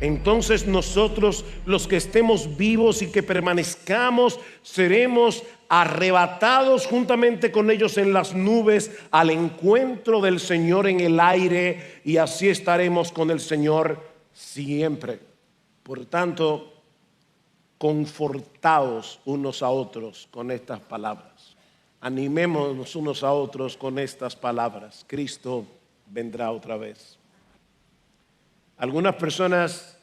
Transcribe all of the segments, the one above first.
entonces nosotros, los que estemos vivos y que permanezcamos, seremos arrebatados juntamente con ellos en las nubes al encuentro del Señor en el aire, y así estaremos con el Señor siempre. Por tanto, confortaos unos a otros con estas palabras. Animémonos unos a otros con estas palabras. Cristo vendrá otra vez. Algunas personas,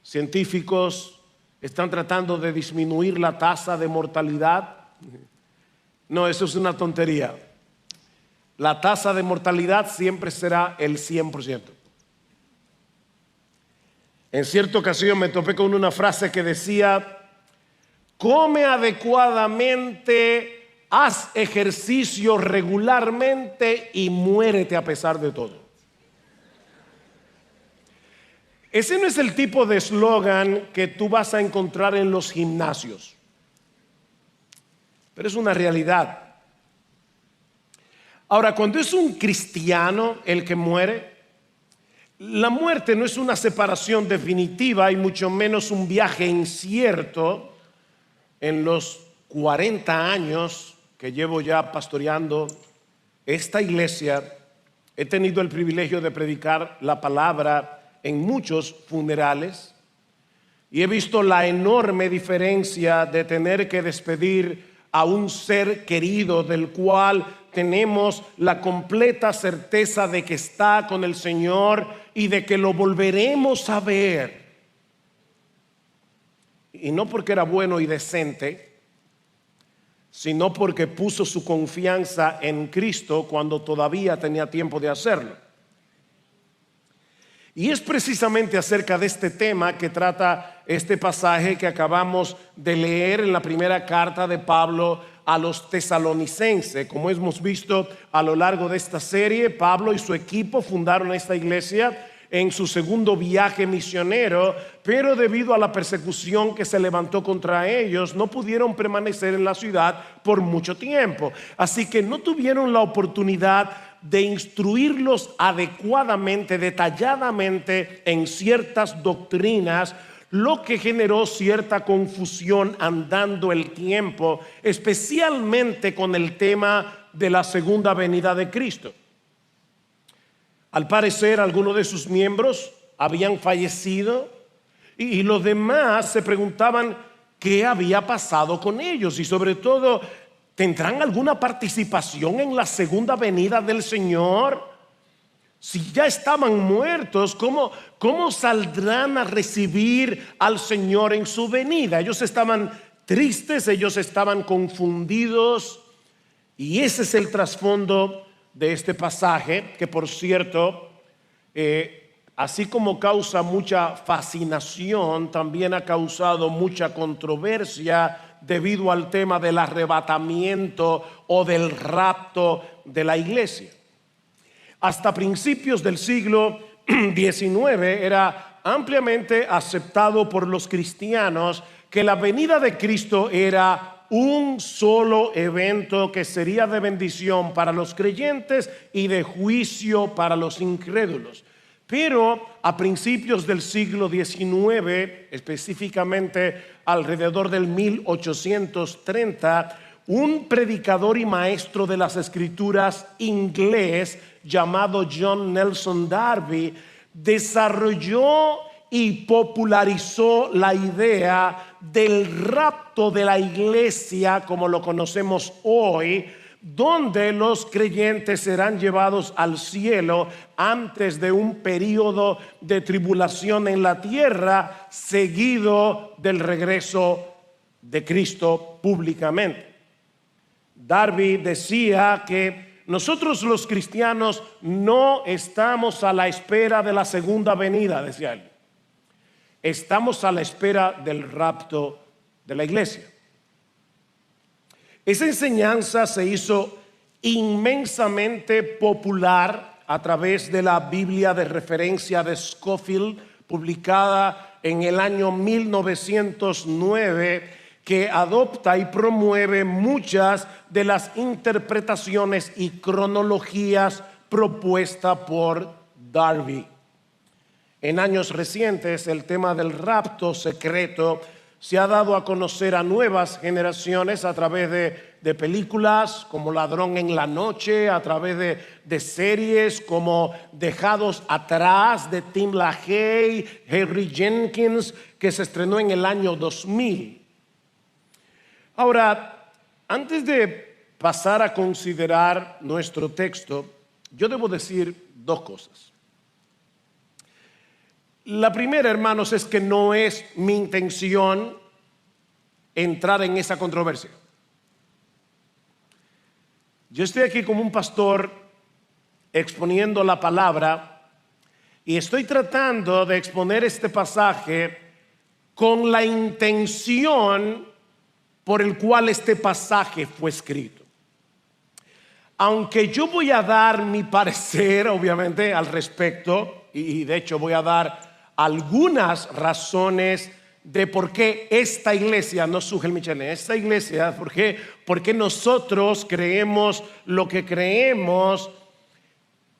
científicos, están tratando de disminuir la tasa de mortalidad. No, eso es una tontería. La tasa de mortalidad siempre será el 100%. En cierta ocasión me topé con una frase que decía: come adecuadamente, haz ejercicio regularmente y muérete a pesar de todo. Ese no es el tipo de eslogan que tú vas a encontrar en los gimnasios, pero es una realidad. Ahora, cuando es un cristiano el que muere, la muerte no es una separación definitiva y mucho menos un viaje incierto. En los 40 años que llevo ya pastoreando esta iglesia, he tenido el privilegio de predicar la palabra en muchos funerales y he visto la enorme diferencia de tener que despedir a un ser querido del cual tenemos la completa certeza de que está con el Señor y de que lo volveremos a ver. Y no porque era bueno y decente, sino porque puso su confianza en Cristo cuando todavía tenía tiempo de hacerlo. Y es precisamente acerca de este tema que trata este pasaje que acabamos de leer en la primera carta de Pablo a los tesalonicenses. Como hemos visto a lo largo de esta serie, Pablo y su equipo fundaron esta iglesia en su segundo viaje misionero, pero debido a la persecución que se levantó contra ellos, no pudieron permanecer en la ciudad por mucho tiempo. Así que no tuvieron la oportunidad de instruirlos adecuadamente, detalladamente en ciertas doctrinas, lo que generó cierta confusión andando el tiempo, especialmente con el tema de la segunda venida de Cristo. Al parecer, algunos de sus miembros habían fallecido y los demás se preguntaban qué había pasado con ellos y sobre todo, ¿tendrán alguna participación en la segunda venida del Señor? Si ya estaban muertos, ¿cómo saldrán a recibir al Señor en su venida? Ellos estaban tristes, ellos estaban confundidos, y ese es el trasfondo de este pasaje, que por cierto, así como causa mucha fascinación, también ha causado mucha controversia debido al tema del arrebatamiento o del rapto de la iglesia. Hasta principios del siglo XIX era ampliamente aceptado por los cristianos que la venida de Cristo era un solo evento que sería de bendición para los creyentes y de juicio para los incrédulos. Pero a principios del siglo XIX, específicamente alrededor del 1830, un predicador y maestro de las escrituras inglés llamado John Nelson Darby desarrolló y popularizó la idea del rapto de la iglesia como lo conocemos hoy, donde los creyentes serán llevados al cielo antes de un periodo de tribulación en la tierra, seguido del regreso de Cristo públicamente. Darby decía que nosotros los cristianos no estamos a la espera de la segunda venida, decía él. Estamos a la espera del rapto de la iglesia. Esa enseñanza se hizo inmensamente popular a través de la Biblia de referencia de Scofield, publicada en el año 1909, que adopta y promueve muchas de las interpretaciones y cronologías propuestas por Darby. En años recientes, el tema del rapto secreto se ha dado a conocer a nuevas generaciones a través de películas como Ladrón en la Noche, a través de series como Dejados Atrás de Tim LaHaye, Henry Jenkins, que se estrenó en el año 2000. Ahora, antes de pasar a considerar nuestro texto, yo debo decir dos cosas. La primera, hermanos, es que no es mi intención entrar en esa controversia. Yo estoy aquí como un pastor exponiendo la palabra y estoy tratando de exponer este pasaje con la intención por el cual este pasaje fue escrito. Aunque yo voy a dar mi parecer, obviamente, al respecto, y de hecho voy a dar algunas razones de por qué esta iglesia, no Sugel Michelin, esta iglesia, por qué nosotros creemos lo que creemos.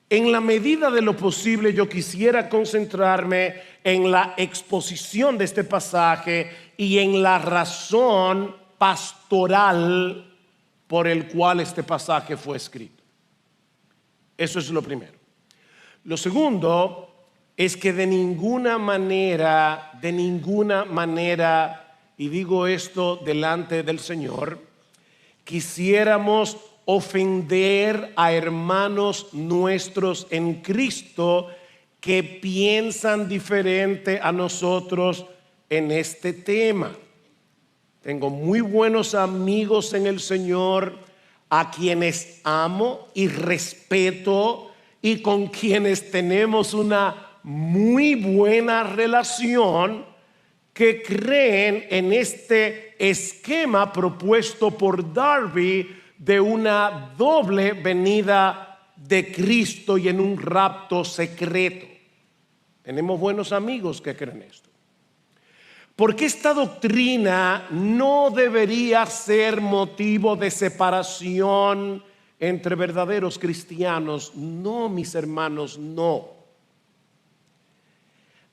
En la medida de lo posible, yo quisiera concentrarme en la exposición de este pasaje y en la razón pastoral por el cual este pasaje fue escrito. Eso es lo primero. Lo segundo es que de ninguna manera, y digo esto delante del Señor, quisiéramos ofender a hermanos nuestros en Cristo que piensan diferente a nosotros en este tema. Tengo muy buenos amigos en el Señor a quienes amo y respeto y con quienes tenemos una muy buena relación, que creen en este esquema propuesto por Darby de una doble venida de Cristo y en un rapto secreto. Tenemos buenos amigos que creen esto. Porque esta doctrina no debería ser motivo de separación entre verdaderos cristianos. No, mis hermanos, no.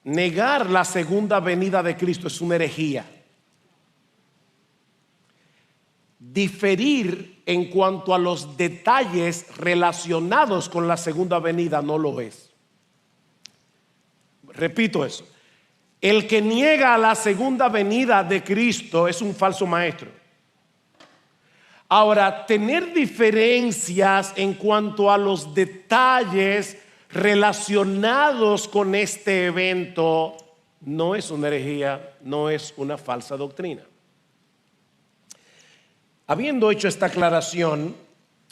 Negar la segunda venida de Cristo es una herejía. Diferir en cuanto a los detalles relacionados con la segunda venida no lo es. Repito eso. El que niega la segunda venida de Cristo es un falso maestro. Ahora, tener diferencias en cuanto a los detalles relacionados con este evento no es una herejía, no es una falsa doctrina. Habiendo hecho esta aclaración,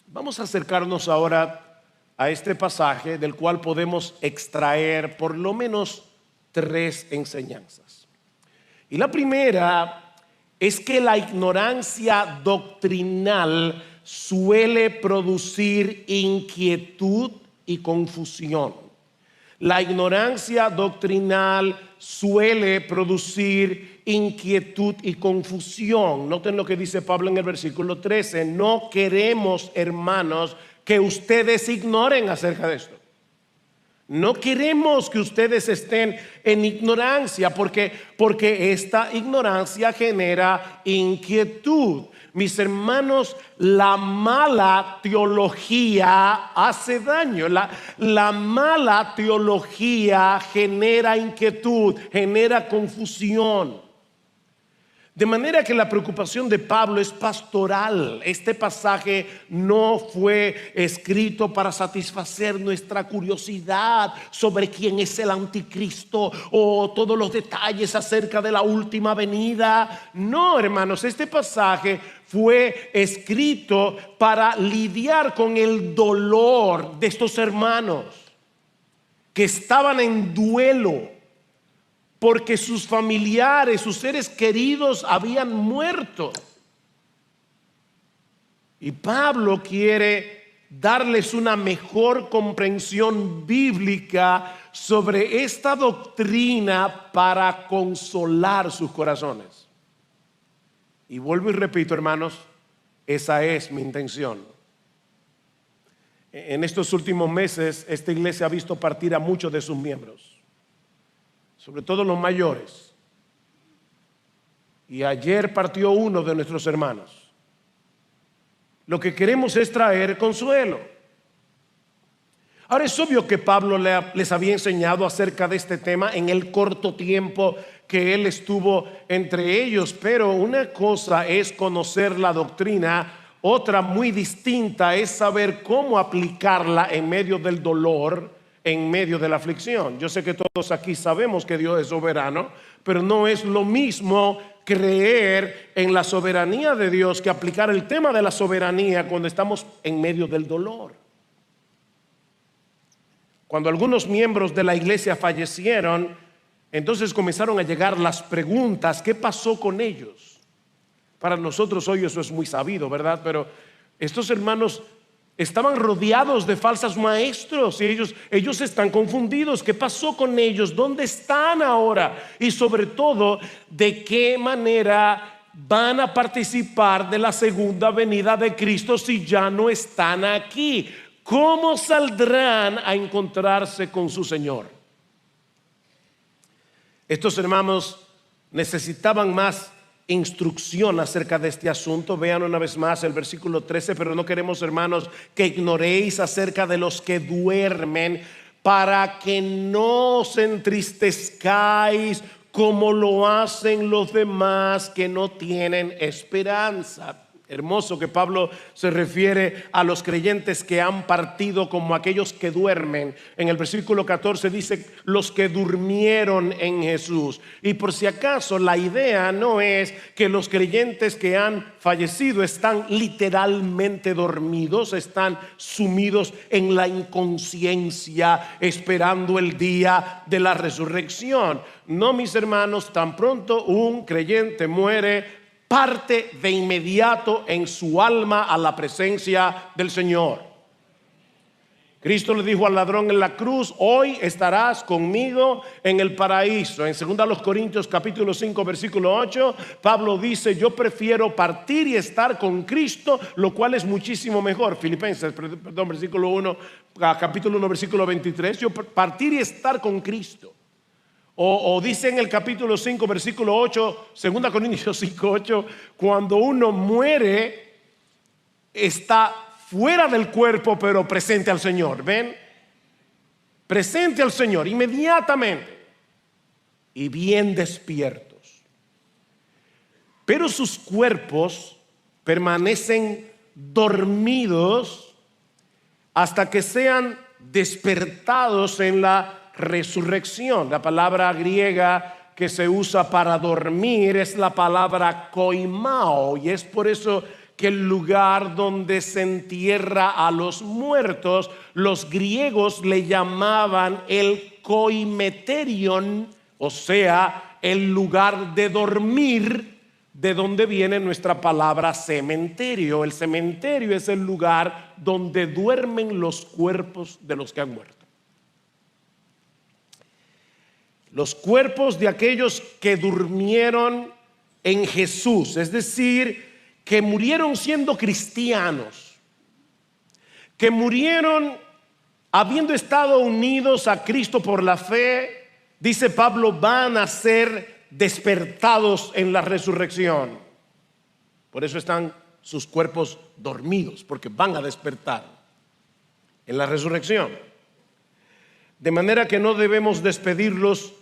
vamos a acercarnos ahora a este pasaje del cual podemos extraer por lo menos 3 enseñanzas. Y la primera es que la ignorancia doctrinal suele producir inquietud y confusión. La ignorancia doctrinal suele producir inquietud y confusión. Noten lo que dice Pablo en el versículo 13. No queremos, hermanos, que ustedes ignoren acerca de esto. No queremos que ustedes estén en ignorancia porque esta ignorancia genera inquietud. Mis hermanos, la mala teología hace daño. La mala teología genera inquietud, genera confusión. De manera que la preocupación de Pablo es pastoral. Este pasaje no fue escrito para satisfacer nuestra curiosidad sobre quién es el anticristo o todos los detalles acerca de la última venida. No, hermanos, este pasaje fue escrito para lidiar con el dolor de estos hermanos que estaban en duelo porque sus familiares, sus seres queridos habían muerto. Y Pablo quiere darles una mejor comprensión bíblica sobre esta doctrina para consolar sus corazones. Y vuelvo y repito, hermanos, esa es mi intención. En estos últimos meses, esta iglesia ha visto partir a muchos de sus miembros. sobre todo los mayores. Y ayer partió uno de nuestros hermanos. Lo que queremos es traer consuelo. Ahora es obvio que Pablo les había enseñado acerca de este tema en el corto tiempo que él estuvo entre ellos, pero una cosa es conocer la doctrina, otra muy distinta es saber cómo aplicarla en medio del dolor, en medio de la aflicción. Yo sé que todos aquí sabemos que Dios es soberano, pero no es lo mismo creer en la soberanía de Dios que aplicar el tema de la soberanía cuando estamos en medio del dolor. Cuando algunos miembros de la iglesia fallecieron, entonces comenzaron a llegar las preguntas: ¿qué pasó con ellos? Para nosotros hoy eso es muy sabido, ¿verdad? Pero estos hermanos estaban rodeados de falsos maestros y ellos están confundidos. ¿Qué pasó con ellos? ¿Dónde están ahora? Y sobre todo, ¿de qué manera van a participar de la segunda venida de Cristo si ya no están aquí? ¿Cómo saldrán a encontrarse con su Señor? Estos hermanos necesitaban más instrucción acerca de este asunto. Vean una vez más el versículo 13. Pero no queremos, hermanos, que ignoréis acerca de los que duermen, para que no os entristezcáis como lo hacen los demás que no tienen esperanza. Hermoso que Pablo se refiere a los creyentes que han partido como aquellos que duermen. En el versículo 14 dice los que durmieron en Jesús. Y por si acaso, la idea no es que los creyentes que han fallecido están literalmente dormidos, están sumidos en la inconsciencia esperando el día de la resurrección. No, mis hermanos, tan pronto un creyente muere, parte de inmediato en su alma a la presencia del Señor. Cristo le dijo al ladrón en la cruz: hoy estarás conmigo en el paraíso. En 2 Corintios capítulo 5 versículo 8, Pablo dice: yo prefiero partir y estar con Cristo, lo cual es muchísimo mejor. Filipenses, versículo 1, capítulo 1 versículo 23, yo partir y estar con Cristo. O dice en el capítulo 5 versículo 8, 2 Corintios 5, 8, cuando uno muere está fuera del cuerpo pero presente al Señor. ¿Ven? Presente al Señor inmediatamente y bien despiertos. Pero sus cuerpos permanecen dormidos hasta que sean despertados en la resurrección. La palabra griega que se usa para dormir es la palabra koimao, y es por eso que el lugar donde se entierra a los muertos, los griegos le llamaban el koimeterion, o sea, el lugar de dormir, de donde viene nuestra palabra cementerio. El cementerio es el lugar donde duermen los cuerpos de los que han muerto. Los cuerpos de aquellos que durmieron en Jesús, es decir, que murieron siendo cristianos, que murieron habiendo estado unidos a Cristo por la fe, dice Pablo, van a ser despertados en la resurrección. Por eso están sus cuerpos dormidos, porque van a despertar en la resurrección. De manera que no debemos despedirlos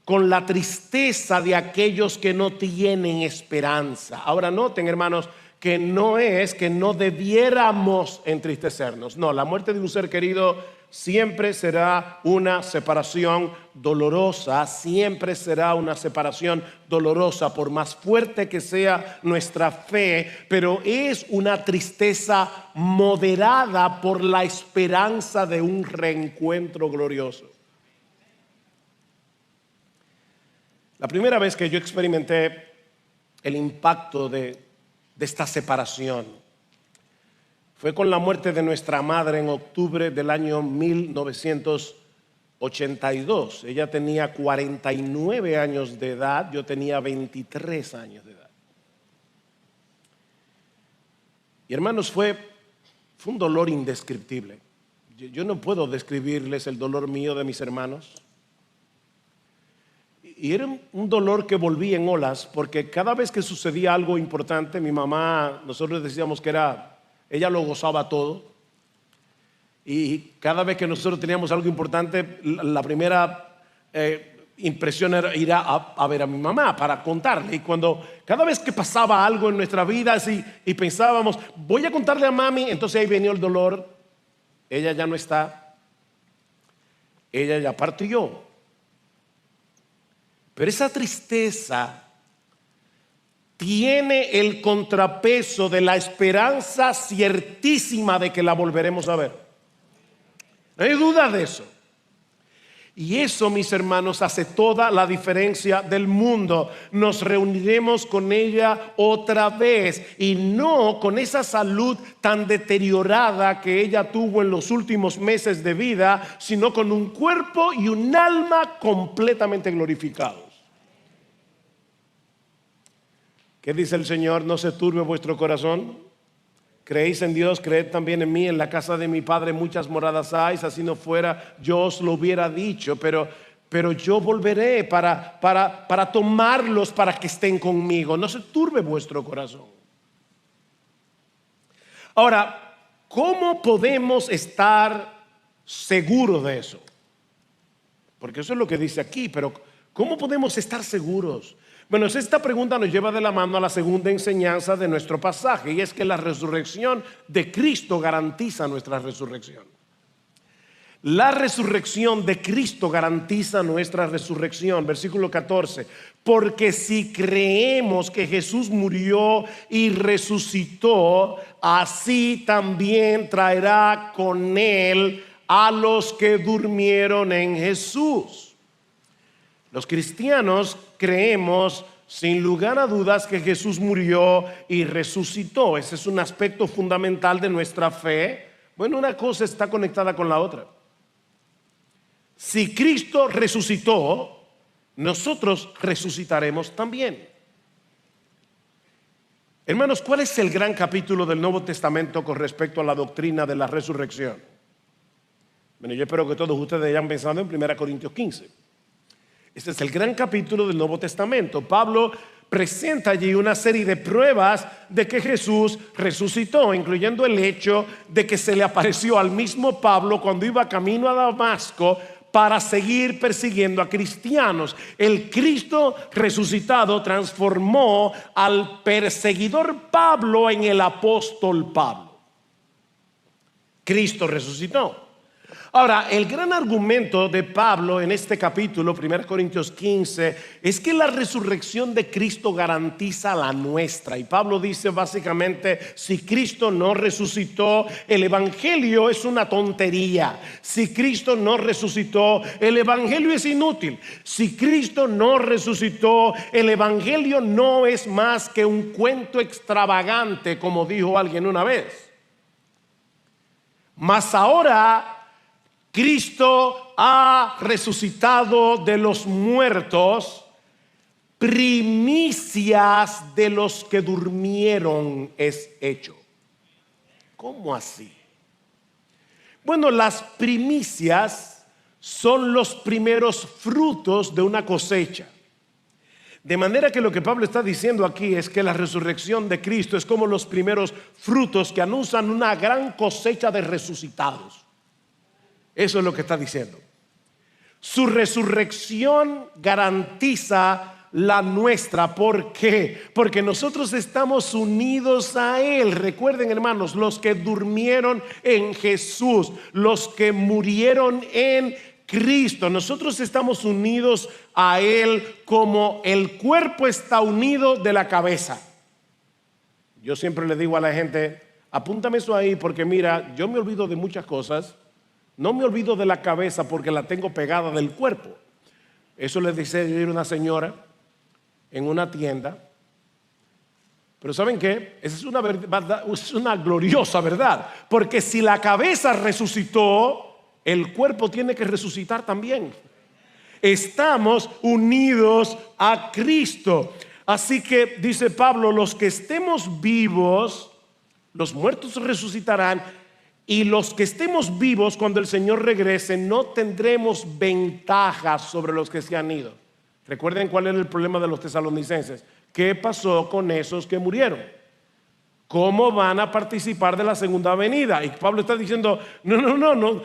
con la tristeza de aquellos que no tienen esperanza. Ahora noten, hermanos, que no es que no debiéramos entristecernos. No, la muerte de un ser querido siempre será una separación dolorosa, siempre será una separación dolorosa, por más fuerte que sea nuestra fe, pero es una tristeza moderada por la esperanza de un reencuentro glorioso. La primera vez que yo experimenté el impacto de esta separación fue con la muerte de nuestra madre en octubre del año 1982. Ella tenía 49 años de edad, yo tenía 23 años de edad. Y hermanos, fue un dolor indescriptible. Yo no puedo describirles el dolor mío de mis hermanos. y era un dolor que volvía en olas, porque cada vez que sucedía algo importante, mi mamá, nosotros decíamos que ella lo gozaba todo. Y cada vez que nosotros teníamos algo importante, la primera impresión era ir a ver a mi mamá para contarle. Y cada vez que pasaba algo en nuestra vida y pensábamos, voy a contarle a mami, entonces ahí venía el dolor. Ella ya no está, ella ya partió. Pero esa tristeza tiene el contrapeso de la esperanza ciertísima de que la volveremos a ver. No hay duda de eso. Y eso, mis hermanos, hace toda la diferencia del mundo. Nos reuniremos con ella otra vez, y no con esa salud tan deteriorada que ella tuvo en los últimos meses de vida, sino con un cuerpo y un alma completamente glorificados. ¿Qué dice el Señor? No se turbe vuestro corazón. Creéis en Dios, creed también en mí. En la casa de mi Padre muchas moradas hay. Si así no fuera, yo os lo hubiera dicho. Pero yo volveré para tomarlos, para que estén conmigo. No se turbe vuestro corazón. Ahora, ¿cómo podemos estar seguros de eso? Porque eso es lo que dice aquí. Pero ¿cómo podemos estar seguros? Bueno, esta pregunta nos lleva de la mano a la segunda enseñanza de nuestro pasaje, y es que la resurrección de Cristo garantiza nuestra resurrección. La resurrección de Cristo garantiza nuestra resurrección. Versículo 14. Porque si creemos que Jesús murió y resucitó, así también traerá con él a los que durmieron en Jesús. Los cristianos creemos sin lugar a dudas que Jesús murió y resucitó. Ese es un aspecto fundamental de nuestra fe. Bueno, una cosa está conectada con la otra. Si Cristo resucitó, nosotros resucitaremos también. Hermanos, ¿cuál es el gran capítulo del Nuevo Testamento con respecto a la doctrina de la resurrección? Bueno, yo espero que todos ustedes hayan pensado en 1 Corintios 15. Este es el gran capítulo del Nuevo Testamento. Pablo presenta allí una serie de pruebas de que Jesús resucitó, incluyendo el hecho de que se le apareció al mismo Pablo cuando iba camino a Damasco para seguir persiguiendo a cristianos. El Cristo resucitado transformó al perseguidor Pablo en el apóstol Pablo. Cristo resucitó. Ahora, el gran argumento de Pablo en este capítulo, 1 Corintios 15, es que la resurrección de Cristo garantiza la nuestra. Y Pablo dice básicamente, si Cristo no resucitó, el evangelio es una tontería. Si Cristo no resucitó, el evangelio es inútil. Si Cristo no resucitó, el evangelio no es más que un cuento extravagante, como dijo alguien una vez. Mas ahora Cristo ha resucitado de los muertos, primicias de los que durmieron es hecho. ¿Cómo así? Bueno, las primicias son los primeros frutos de una cosecha. De manera que lo que Pablo está diciendo aquí es que la resurrección de Cristo es como los primeros frutos que anuncian una gran cosecha de resucitados. Eso es lo que está diciendo. Su resurrección garantiza la nuestra. ¿Por qué? Porque nosotros estamos unidos a Él. Recuerden, hermanos, los que durmieron en Jesús, los que murieron en Cristo, nosotros estamos unidos a Él como el cuerpo está unido de la cabeza. Yo siempre le digo a la gente, apúntame eso ahí, porque mira, yo me olvido de muchas cosas. No me olvido de la cabeza porque la tengo pegada del cuerpo. Eso le dice una señora en una tienda. Pero ¿saben qué? Esa es una verdad, es una gloriosa verdad. Porque si la cabeza resucitó, el cuerpo tiene que resucitar también. Estamos unidos a Cristo. Así que dice Pablo, los que estemos vivos, los muertos resucitarán. Y los que estemos vivos cuando el Señor regrese no tendremos ventajas sobre los que se han ido. Recuerden cuál era el problema de los tesalonicenses. ¿Qué pasó con esos que murieron? ¿Cómo van a participar de la segunda venida? Y Pablo está diciendo, no.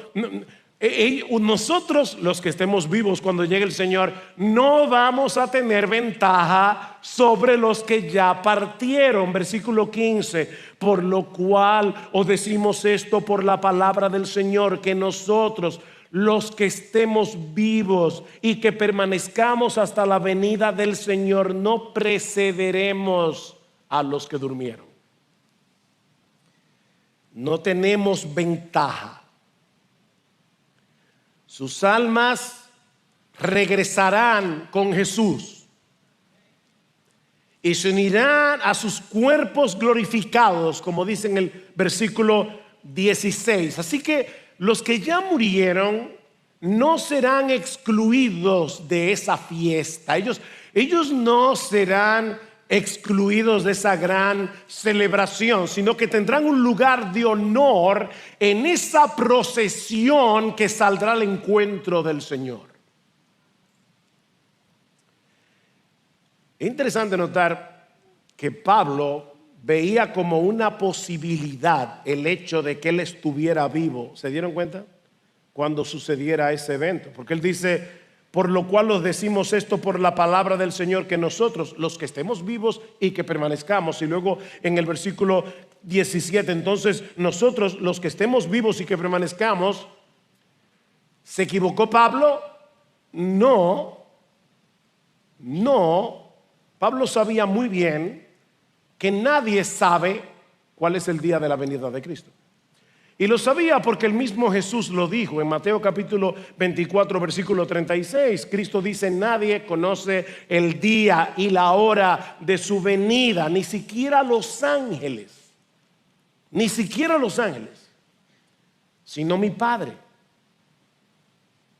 Nosotros, los que estemos vivos cuando llegue el Señor, no vamos a tener ventaja sobre los que ya partieron. Versículo 15, por lo cual os decimos esto por la palabra del Señor, que nosotros, los que estemos vivos y que permanezcamos hasta la venida del Señor, no precederemos a los que durmieron. No tenemos ventaja. Sus almas regresarán con Jesús y se unirán a sus cuerpos glorificados, como dice en el versículo 16. Así que los que ya murieron no serán excluidos de esa fiesta. Ellos no serán excluidos de esa gran celebración, sino que tendrán un lugar de honor en esa procesión que saldrá al encuentro del Señor. Es interesante notar que Pablo veía como una posibilidad el hecho de que él estuviera vivo. ¿Se dieron cuenta? Cuando sucediera ese evento, porque él dice: por lo cual os decimos esto por la palabra del Señor, que nosotros, los que estemos vivos y que permanezcamos. Y luego en el versículo 17, entonces nosotros, los que estemos vivos y que permanezcamos. ¿Se equivocó Pablo? No. Pablo sabía muy bien que nadie sabe cuál es el día de la venida de Cristo. Y lo sabía porque el mismo Jesús lo dijo en Mateo capítulo 24 versículo 36. Cristo dice: nadie conoce el día y la hora de su venida, ni siquiera los ángeles, sino mi Padre.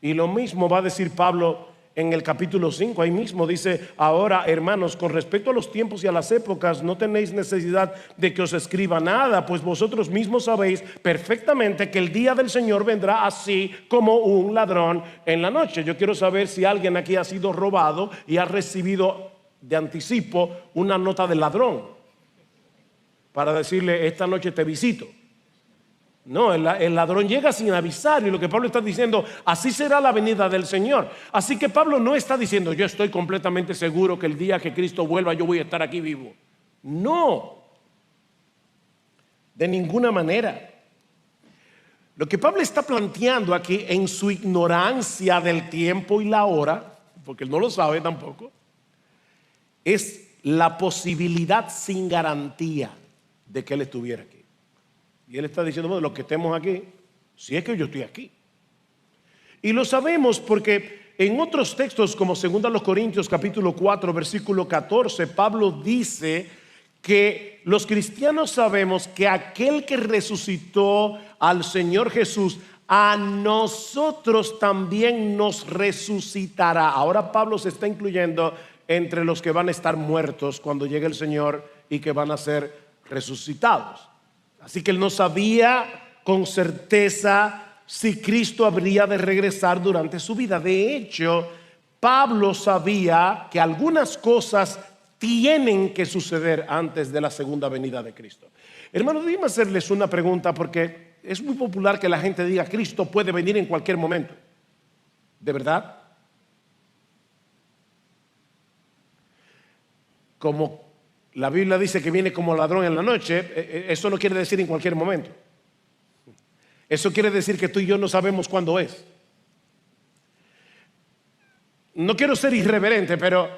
Y lo mismo va a decir Pablo en el capítulo 5, ahí mismo dice: ahora, hermanos, con respecto a los tiempos y a las épocas, no tenéis necesidad de que os escriba nada, pues vosotros mismos sabéis perfectamente que el día del Señor vendrá así como un ladrón en la noche. Yo quiero saber si alguien aquí ha sido robado y ha recibido de anticipo una nota del ladrón para decirle: esta noche te visito. No, el ladrón llega sin avisar, y lo que Pablo está diciendo: así será la venida del Señor. Así que Pablo no está diciendo: yo estoy completamente seguro que el día que Cristo vuelva yo voy a estar aquí vivo. No, de ninguna manera. Lo que Pablo está planteando aquí, en su ignorancia del tiempo y la hora, porque él no lo sabe tampoco, es la posibilidad sin garantía de que él estuviera aquí. Y él está diciendo: bueno, los que estemos aquí, si es que yo estoy aquí. Y lo sabemos porque en otros textos, como 2 Corintios capítulo 4 versículo 14, Pablo dice que los cristianos sabemos que aquel que resucitó al Señor Jesús, a nosotros también nos resucitará. Ahora Pablo se está incluyendo entre los que van a estar muertos cuando llegue el Señor y que van a ser resucitados. Así que él no sabía con certeza si Cristo habría de regresar durante su vida. De hecho, Pablo sabía que algunas cosas tienen que suceder antes de la segunda venida de Cristo. Hermanos, déjenme hacerles una pregunta, porque es muy popular que la gente diga: Cristo puede venir en cualquier momento. ¿De verdad? Como la Biblia dice que viene como ladrón en la noche, eso no quiere decir en cualquier momento. Eso quiere decir que tú y yo no sabemos cuándo es. No quiero ser irreverente, pero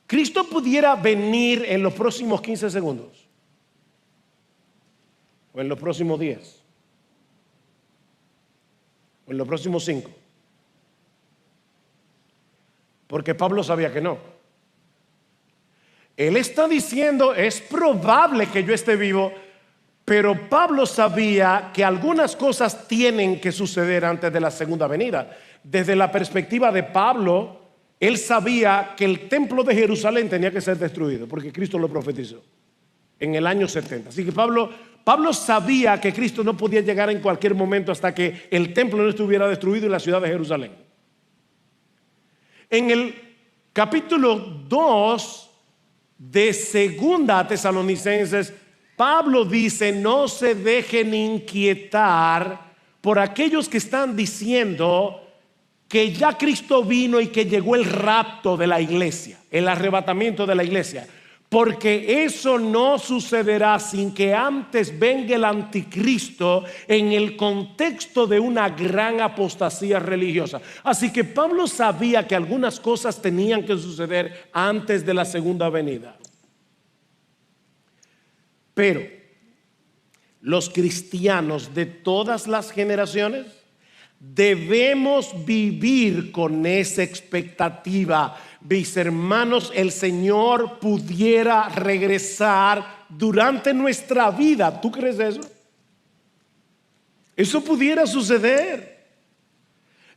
Cristo pudiera venir en los próximos 15 segundos, o en los próximos 10, o en los próximos 5, porque Pablo sabía que no. Él está diciendo: es probable que yo esté vivo, pero Pablo sabía que algunas cosas tienen que suceder antes de la segunda venida. Desde la perspectiva de Pablo, él sabía que el templo de Jerusalén tenía que ser destruido, porque Cristo lo profetizó en el año 70. Así que Pablo sabía que Cristo no podía llegar en cualquier momento hasta que el templo no estuviera destruido y la ciudad de Jerusalén. En el capítulo 2 de Segunda Tesalonicenses, Pablo dice: no se dejen inquietar por aquellos que están diciendo que ya Cristo vino y que llegó el rapto de la iglesia, el arrebatamiento de la iglesia, porque eso no sucederá sin que antes venga el anticristo en el contexto de una gran apostasía religiosa. Así que Pablo sabía que algunas cosas tenían que suceder antes de la segunda venida. Pero los cristianos de todas las generaciones debemos vivir con esa expectativa. Mis hermanos, el Señor pudiera regresar durante nuestra vida. ¿Tú crees eso? Eso pudiera suceder.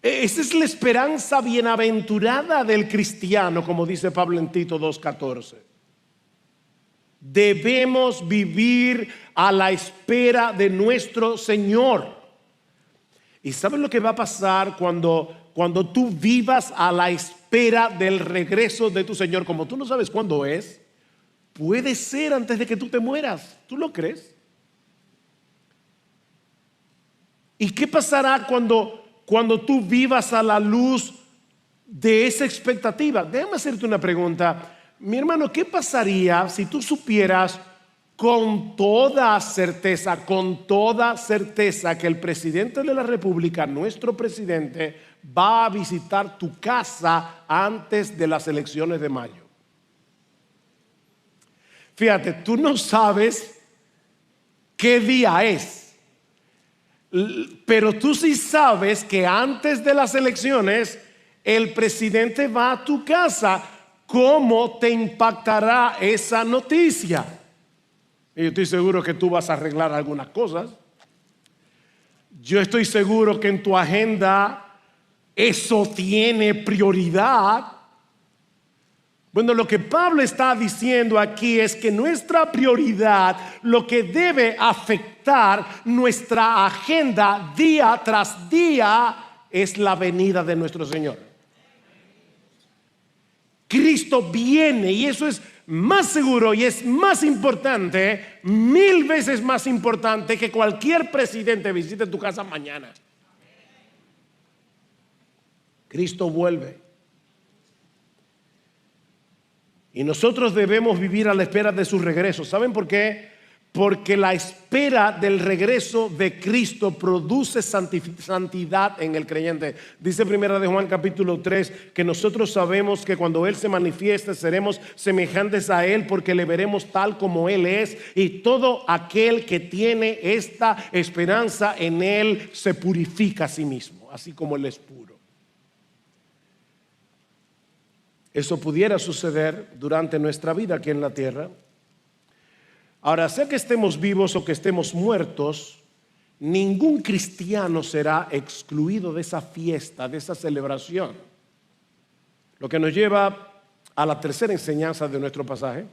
Esa es la esperanza bienaventurada del cristiano, como dice Pablo en Tito 2:14. Debemos vivir a la espera de nuestro Señor. ¿Y sabes lo que va a pasar cuando tú vivas a la espera del regreso de tu Señor? Como tú no sabes cuándo es, puede ser antes de que tú te mueras. ¿Tú lo crees? ¿Y qué pasará cuando tú vivas a la luz de esa expectativa? Déjame hacerte una pregunta. Mi hermano, ¿qué pasaría si tú supieras con toda certeza que el presidente de la República, nuestro presidente, va a visitar tu casa antes de las elecciones de mayo? Fíjate, tú no sabes qué día es, pero tú sí sabes que antes de las elecciones el presidente va a tu casa. ¿Cómo te impactará esa noticia? Y yo estoy seguro que tú vas a arreglar algunas cosas. Yo estoy seguro que en tu agenda eso tiene prioridad. Bueno, lo que Pablo está diciendo aquí es que nuestra prioridad, lo que debe afectar nuestra agenda día tras día, es la venida de nuestro Señor. Cristo viene, y eso es más seguro y es más importante, 1000 veces más importante que cualquier presidente visite tu casa mañana. Cristo vuelve. Y nosotros debemos vivir a la espera de su regreso. ¿Saben por qué? Porque la espera del regreso de Cristo produce santidad en el creyente. Dice Primera de Juan capítulo 3 que nosotros sabemos que cuando Él se manifieste seremos semejantes a Él, porque le veremos tal como Él es. Y todo aquel que tiene esta esperanza en Él se purifica a sí mismo, así como Él es puro. Eso pudiera suceder durante nuestra vida aquí en la tierra. Ahora, sea que estemos vivos o que estemos muertos, ningún cristiano será excluido de esa fiesta, de esa celebración. Lo que nos lleva a la tercera enseñanza de nuestro pasaje.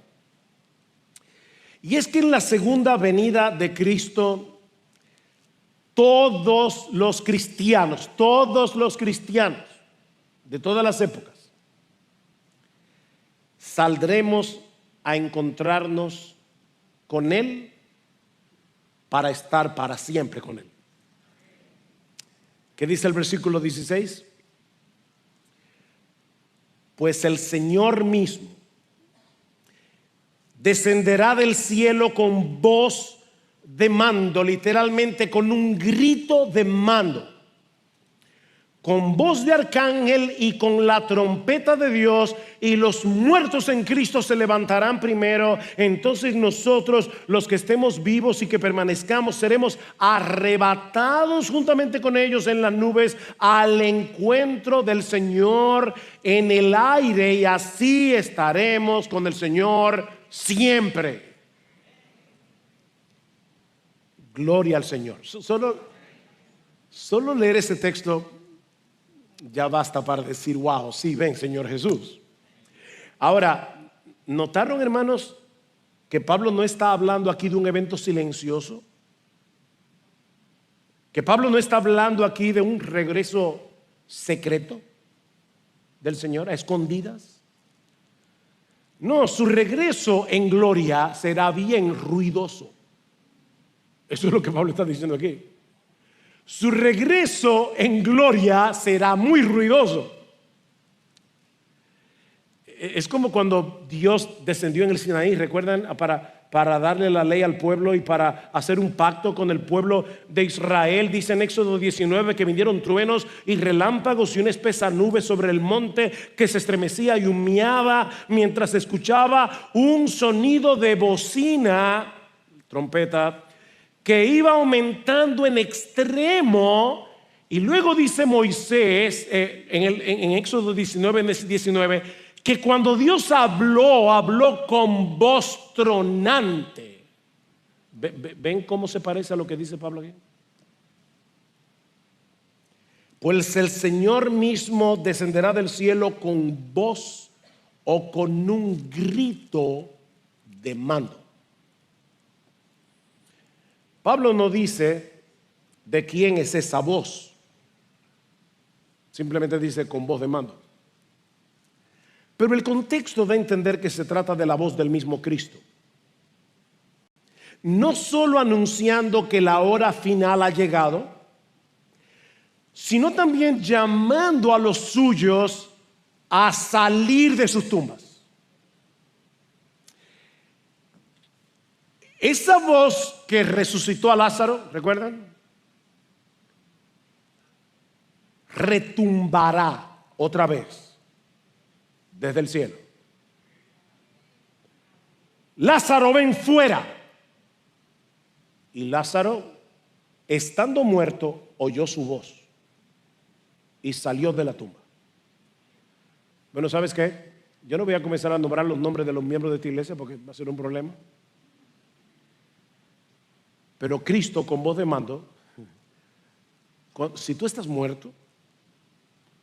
Y es que en la segunda venida de Cristo, todos los cristianos de todas las épocas, saldremos a encontrarnos con Él para estar para siempre con Él. ¿Qué dice el versículo 16? Pues el Señor mismo descenderá del cielo con voz de mando, literalmente con un grito de mando, con voz de arcángel y con la trompeta de Dios, y los muertos en Cristo se levantarán primero. Entonces nosotros, los que estemos vivos y que permanezcamos, seremos arrebatados juntamente con ellos en las nubes al encuentro del Señor en el aire, y así estaremos con el Señor siempre. Gloria al Señor. Solo leer ese texto ya basta para decir: wow, sí, ven Señor Jesús. Ahora, ¿notaron, hermanos, que Pablo no está hablando aquí de un evento silencioso? Que Pablo no está hablando aquí de un regreso secreto del Señor, a escondidas. No, su regreso en gloria será bien ruidoso. Eso es lo que Pablo está diciendo aquí. Su regreso en gloria será muy ruidoso. Es como cuando Dios descendió en el Sinaí, ¿recuerdan? Para darle la ley al pueblo y para hacer un pacto con el pueblo de Israel. Dice en Éxodo 19 que vinieron truenos y relámpagos y una espesa nube sobre el monte que se estremecía y humeaba mientras escuchaba un sonido de bocina, trompeta, que iba aumentando en extremo. Y luego dice Moisés en Éxodo 19, que cuando Dios habló con voz tronante. ¿Ven cómo se parece a lo que dice Pablo aquí? Pues el Señor mismo descenderá del cielo con voz o con un grito de mando. Pablo no dice de quién es esa voz. Simplemente dice con voz de mando. Pero el contexto da a entender que se trata de la voz del mismo Cristo. No solo anunciando que la hora final ha llegado, sino también llamando a los suyos a salir de sus tumbas. Esa voz que resucitó a Lázaro, ¿recuerdan? Retumbará otra vez desde el cielo. Lázaro, ven fuera. Y Lázaro, estando muerto, oyó su voz y salió de la tumba. Bueno, ¿sabes qué? Yo no voy a comenzar a nombrar los nombres de los miembros de esta iglesia porque va a ser un problema. Pero Cristo con voz de mando, si tú estás muerto,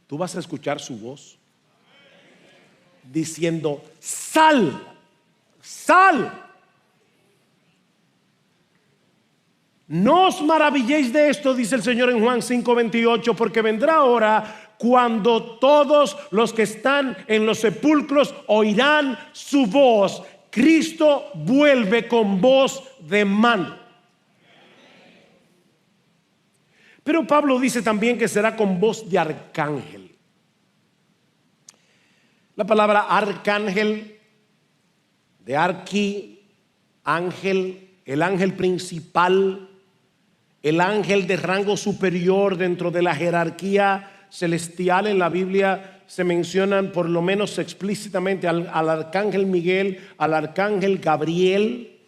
tú vas a escuchar su voz diciendo: sal, sal. No os maravilléis de esto, dice el Señor en Juan 5:28, porque vendrá hora cuando todos los que están en los sepulcros oirán su voz. Cristo vuelve con voz de mando. Pero Pablo dice también que será con voz de arcángel. La palabra arcángel, de arqui, ángel, el ángel principal, el ángel de rango superior dentro de la jerarquía celestial. En la Biblia se mencionan por lo menos explícitamente al arcángel Miguel, al arcángel Gabriel.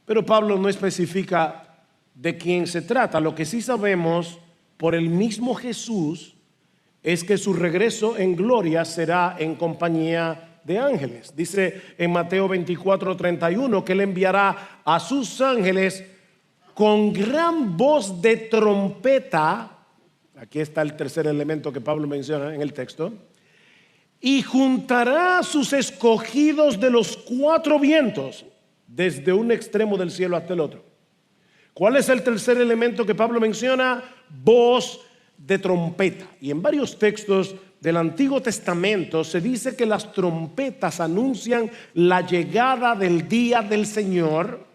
Pero Pablo no especifica de quién se trata. Lo que sí sabemos por el mismo Jesús es que su regreso en gloria será en compañía de ángeles. Dice en Mateo 24:31 que él enviará a sus ángeles con gran voz de trompeta. Aquí está el tercer elemento que Pablo menciona en el texto. Y juntará a sus escogidos de los cuatro vientos, desde un extremo del cielo hasta el otro. ¿Cuál es el tercer elemento que Pablo menciona? Voz de trompeta. Y en varios textos del Antiguo Testamento se dice que las trompetas anuncian la llegada del día del Señor,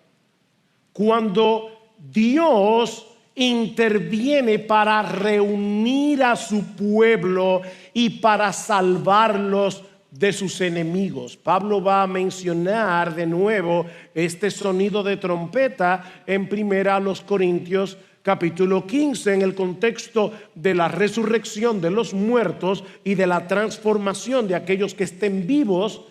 cuando Dios interviene para reunir a su pueblo y para salvarlos de sus enemigos. Pablo va a mencionar de nuevo este sonido de trompeta en 1 Corintios capítulo 15, en el contexto de la resurrección de los muertos y de la transformación de aquellos que estén vivos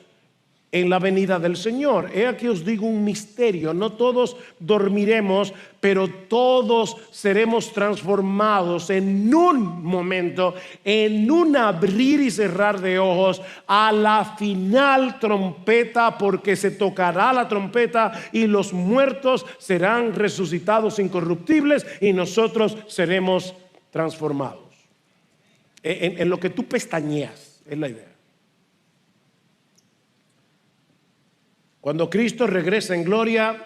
en la venida del Señor. He aquí os digo un misterio: no todos dormiremos, pero todos seremos transformados en un momento, en un abrir y cerrar de ojos, a la final trompeta, porque se tocará la trompeta y los muertos serán resucitados incorruptibles y nosotros seremos transformados. En lo que tú pestañeas es la idea. Cuando Cristo regrese en gloria,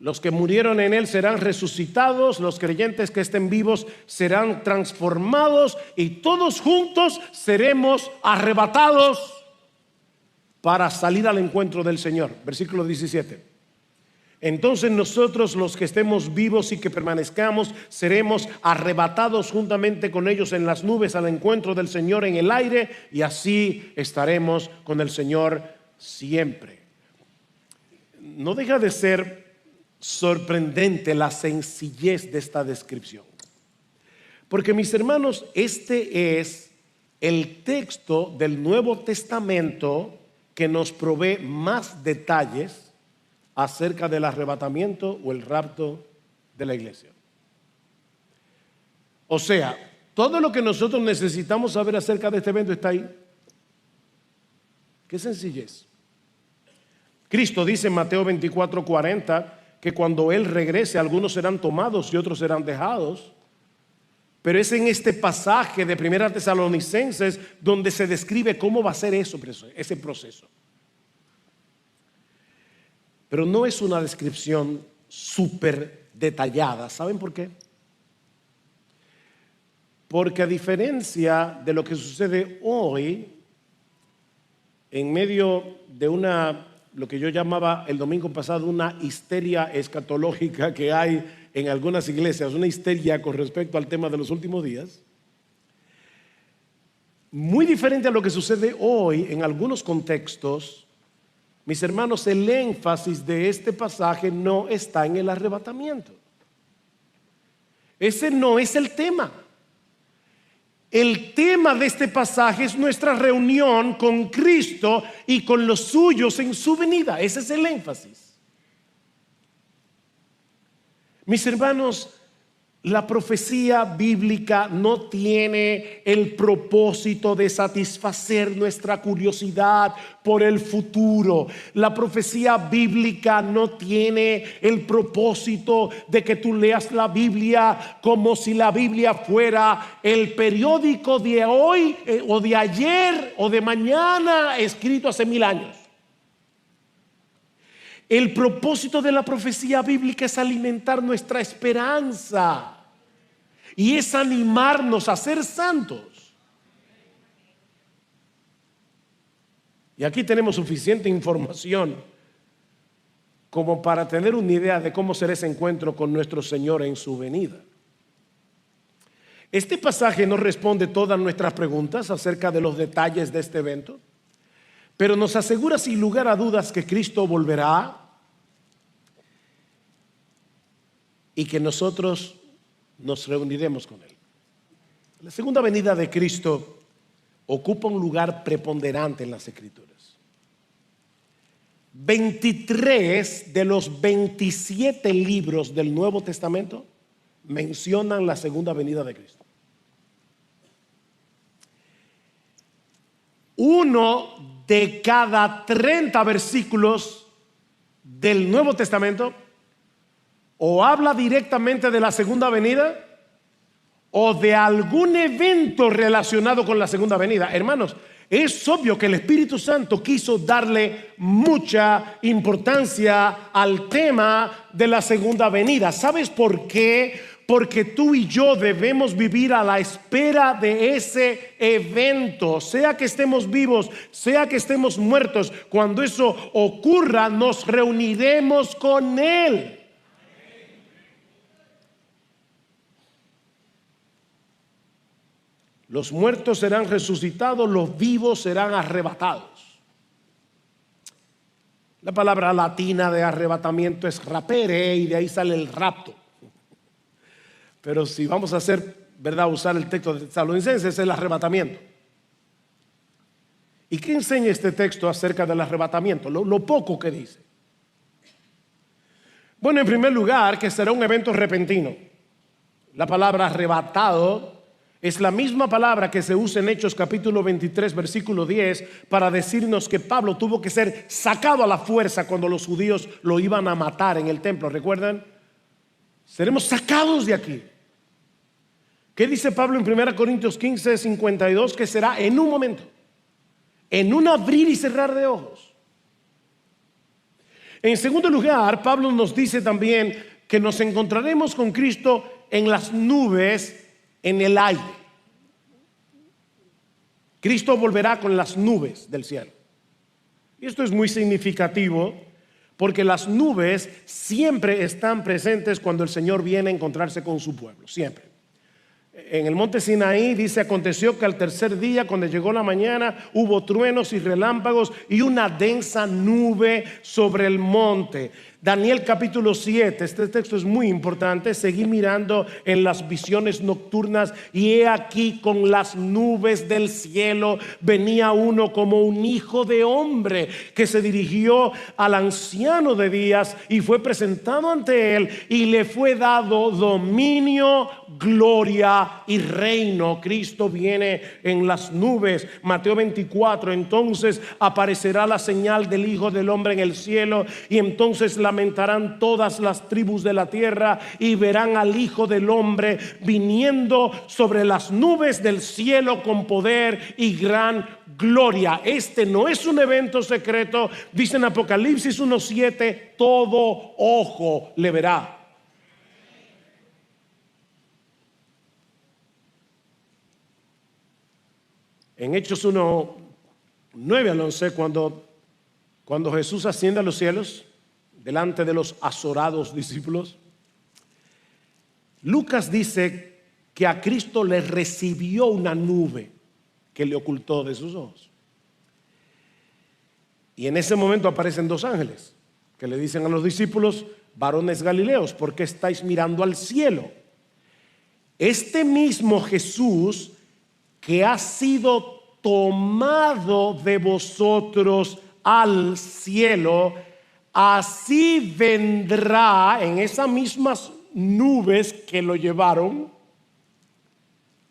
los que murieron en Él serán resucitados, los creyentes que estén vivos serán transformados y todos juntos seremos arrebatados para salir al encuentro del Señor. Versículo 17. Entonces nosotros, los que estemos vivos y que permanezcamos, seremos arrebatados juntamente con ellos en las nubes al encuentro del Señor en el aire, y así estaremos con el Señor siempre. No deja de ser sorprendente la sencillez de esta descripción. Porque, mis hermanos, este es el texto del Nuevo Testamento que nos provee más detalles acerca del arrebatamiento o el rapto de la iglesia. O sea, todo lo que nosotros necesitamos saber acerca de este evento está ahí. Qué sencillez. Cristo dice en Mateo 24:40 que cuando Él regrese, algunos serán tomados y otros serán dejados. Pero es en este pasaje de 1 Tesalonicenses donde se describe cómo va a ser ese proceso. Pero no es una descripción súper detallada. ¿Saben por qué? Porque a diferencia de lo que sucede hoy, en medio de lo que yo llamaba el domingo pasado, una histeria escatológica que hay en algunas iglesias, una histeria con respecto al tema de los últimos días, muy diferente a lo que sucede hoy en algunos contextos. Mis hermanos, el énfasis de este pasaje no está en el arrebatamiento. Ese no es el tema. El tema de este pasaje es nuestra reunión con Cristo y con los suyos en su venida. Ese es el énfasis. Mis hermanos, la profecía bíblica no tiene el propósito de satisfacer nuestra curiosidad por el futuro. La profecía bíblica no tiene el propósito de que tú leas la Biblia como si la Biblia fuera el periódico de hoy o de ayer o de mañana escrito hace 1000 años. El propósito de la profecía bíblica es alimentar nuestra esperanza y es animarnos a ser santos. Y aquí tenemos suficiente información como para tener una idea de cómo será ese encuentro con nuestro Señor en su venida. Este pasaje no responde todas nuestras preguntas acerca de los detalles de este evento, pero nos asegura sin lugar a dudas que Cristo volverá y que nosotros nos reuniremos con Él. La segunda venida de Cristo ocupa un lugar preponderante en las Escrituras. 23 de los 27 libros del Nuevo Testamento mencionan la segunda venida de Cristo. Uno de cada 30 versículos del Nuevo Testamento o habla directamente de la segunda venida o de algún evento relacionado con la segunda venida. Hermanos, es obvio que el Espíritu Santo quiso darle mucha importancia al tema de la segunda venida. ¿Sabes por qué? Porque tú y yo debemos vivir a la espera de ese evento, sea que estemos vivos, sea que estemos muertos. Cuando eso ocurra, nos reuniremos con Él. Los muertos serán resucitados, los vivos serán arrebatados. La palabra latina de arrebatamiento es rapere y de ahí sale el rapto. Pero si vamos a usar el texto de Tesalonicenses, es el arrebatamiento. ¿Y qué enseña este texto acerca del arrebatamiento? Lo poco que dice. Bueno, en primer lugar, que será un evento repentino. La palabra arrebatado es la misma palabra que se usa en Hechos capítulo 23, versículo 10, para decirnos que Pablo tuvo que ser sacado a la fuerza cuando los judíos lo iban a matar en el templo. ¿Recuerdan? Seremos sacados de aquí. ¿Qué dice Pablo en 1 Corintios 15, 52? Que será en un momento, en un abrir y cerrar de ojos. En segundo lugar, Pablo nos dice también que nos encontraremos con Cristo en las nubes, en el aire. Cristo volverá con las nubes del cielo. Y esto es muy significativo porque las nubes siempre están presentes cuando el Señor viene a encontrarse con su pueblo, siempre. En el monte Sinaí dice: aconteció que al tercer día, cuando llegó la mañana, hubo truenos y relámpagos y una densa nube sobre el monte. Daniel capítulo 7, este texto es muy importante. Seguí mirando en las visiones nocturnas, y he aquí con las nubes del cielo venía uno como un hijo de hombre, que se dirigió al anciano de días y fue presentado ante él, y le fue dado dominio, gloria y reino. Cristo viene en las nubes. Mateo 24: entonces aparecerá la señal del Hijo del Hombre en el cielo, y entonces lamentarán todas las tribus de la tierra, y verán al Hijo del Hombre viniendo sobre las nubes del cielo con poder y gran gloria. Este no es un evento secreto. Dice en Apocalipsis 1:7: todo ojo le verá. En Hechos 1:9 al 11, cuando Jesús asciende a los cielos delante de los azorados discípulos, Lucas dice que a Cristo le recibió una nube que le ocultó de sus ojos. Y en ese momento aparecen dos ángeles que le dicen a los discípulos: varones galileos, ¿por qué estáis mirando al cielo? Este mismo Jesús que ha sido tomado de vosotros al cielo, así vendrá en esas mismas nubes que lo llevaron,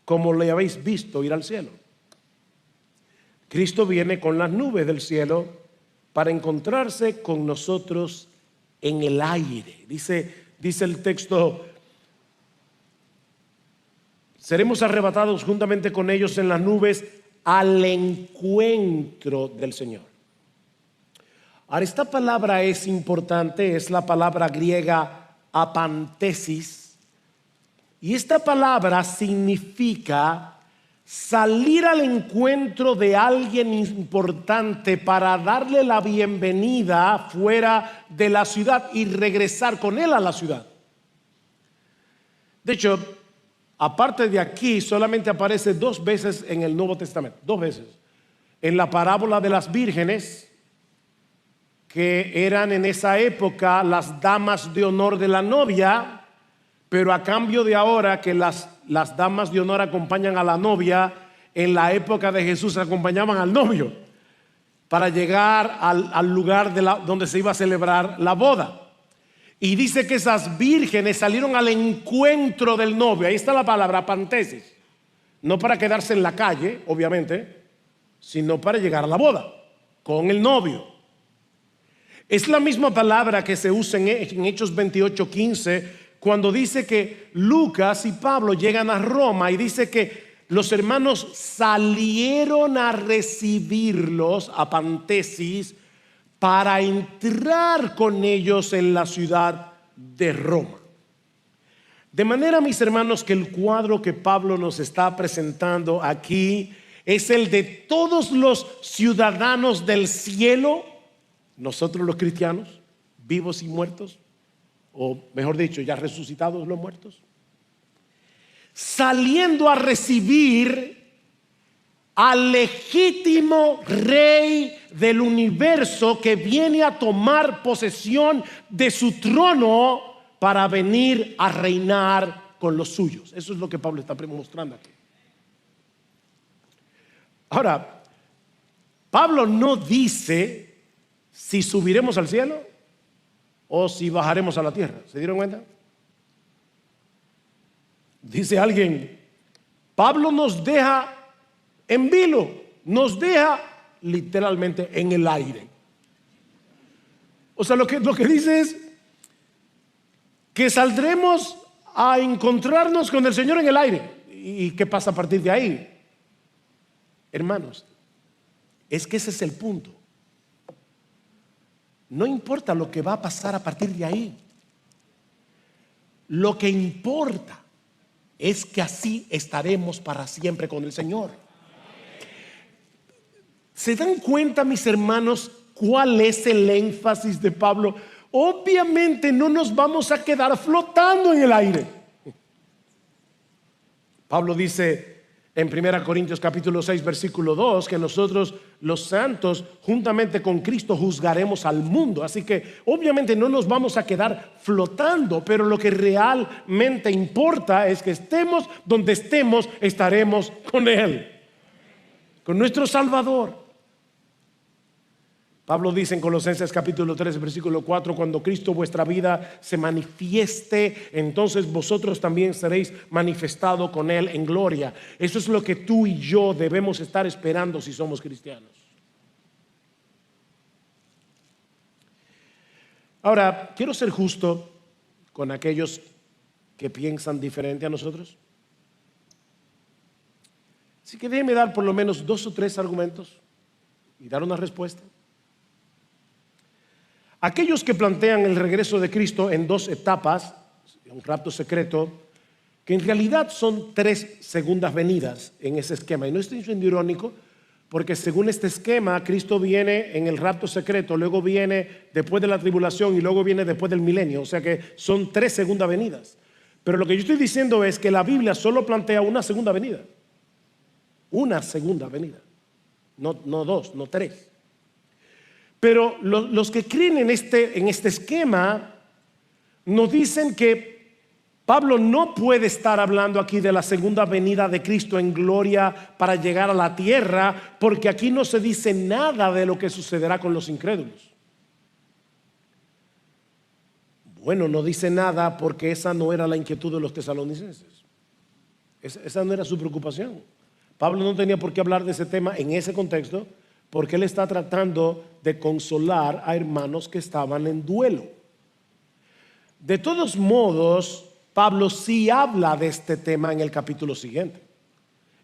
como le habéis visto ir al cielo. Cristo viene con las nubes del cielo para encontrarse con nosotros en el aire. Dice el texto: seremos arrebatados juntamente con ellos en las nubes al encuentro del Señor. Ahora, esta palabra es importante, es la palabra griega apantesis, y esta palabra significa salir al encuentro de alguien importante para darle la bienvenida fuera de la ciudad y regresar con él a la ciudad. De hecho, aparte de aquí, solamente aparece 2 veces en el Nuevo Testamento, 2 veces. En la parábola de las vírgenes, que eran en esa época las damas de honor de la novia, pero a cambio de ahora que las damas de honor acompañan a la novia, en la época de Jesús acompañaban al novio para llegar al lugar donde se iba a celebrar la boda. Y dice que esas vírgenes salieron al encuentro del novio. Ahí está la palabra pantesis. No para quedarse en la calle, obviamente, sino para llegar a la boda con el novio. Es la misma palabra que se usa en Hechos 28:15, cuando dice que Lucas y Pablo llegan a Roma, y dice que los hermanos salieron a recibirlos, a pantesis, para entrar con ellos en la ciudad de Roma. De manera, mis hermanos, que el cuadro que Pablo nos está presentando aquí es el de todos los ciudadanos del cielo, nosotros los cristianos, vivos y muertos, o mejor dicho, ya resucitados los muertos, saliendo a recibir al legítimo rey del universo, que viene a tomar posesión de su trono para venir a reinar con los suyos. Eso es lo que Pablo está mostrando aquí. Ahora, Pablo no dice si subiremos al cielo o si bajaremos a la tierra. ¿Se dieron cuenta? Dice alguien: Pablo nos deja en vilo, nos deja literalmente en el aire. O sea, lo que dice es que saldremos a encontrarnos con el Señor en el aire. ¿Y qué pasa a partir de ahí? Hermanos, es que ese es el punto. No importa lo que va a pasar a partir de ahí. Lo que importa es que así estaremos para siempre con el Señor. ¿Se dan cuenta, mis hermanos, ¿Cuál es el énfasis de Pablo? Obviamente no nos vamos a quedar flotando en el aire. Pablo dice en 1 Corintios capítulo 6 versículo 2 que nosotros los santos juntamente con Cristo juzgaremos al mundo. Así que obviamente no nos vamos a quedar flotando, pero lo que realmente importa es que estemos donde estemos, estaremos con Él, con nuestro Salvador. Pablo dice en Colosenses capítulo 3 versículo 4: cuando Cristo vuestra vida se manifieste, entonces vosotros también seréis manifestados con Él en gloria. Eso es lo que tú y yo debemos estar esperando si somos cristianos. Ahora, quiero ser justo con aquellos que piensan diferente a nosotros. Así que déjenme dar por lo menos 2 o 3 argumentos y dar una respuesta. Aquellos que plantean el regreso de Cristo en 2 etapas, un rapto secreto, que en realidad son 3 segundas venidas en ese esquema. Y no estoy siendo irónico, porque según este esquema, Cristo viene en el rapto secreto, luego viene después de la tribulación y luego viene después del milenio. O sea que son 3 segundas venidas. Pero lo que yo estoy diciendo es que la Biblia solo plantea una segunda venida. Una segunda venida. No 2, no 3. Pero los que creen en este esquema nos dicen que Pablo no puede estar hablando aquí de la segunda venida de Cristo en gloria para llegar a la tierra, porque aquí no se dice nada de lo que sucederá con los incrédulos. Bueno, no dice nada porque esa no era la inquietud de los tesalonicenses. Esa no era su preocupación. Pablo no tenía por qué hablar de ese tema en ese contexto, porque él está tratando de consolar a hermanos que estaban en duelo. De todos modos, Pablo sí habla de este tema en el capítulo siguiente.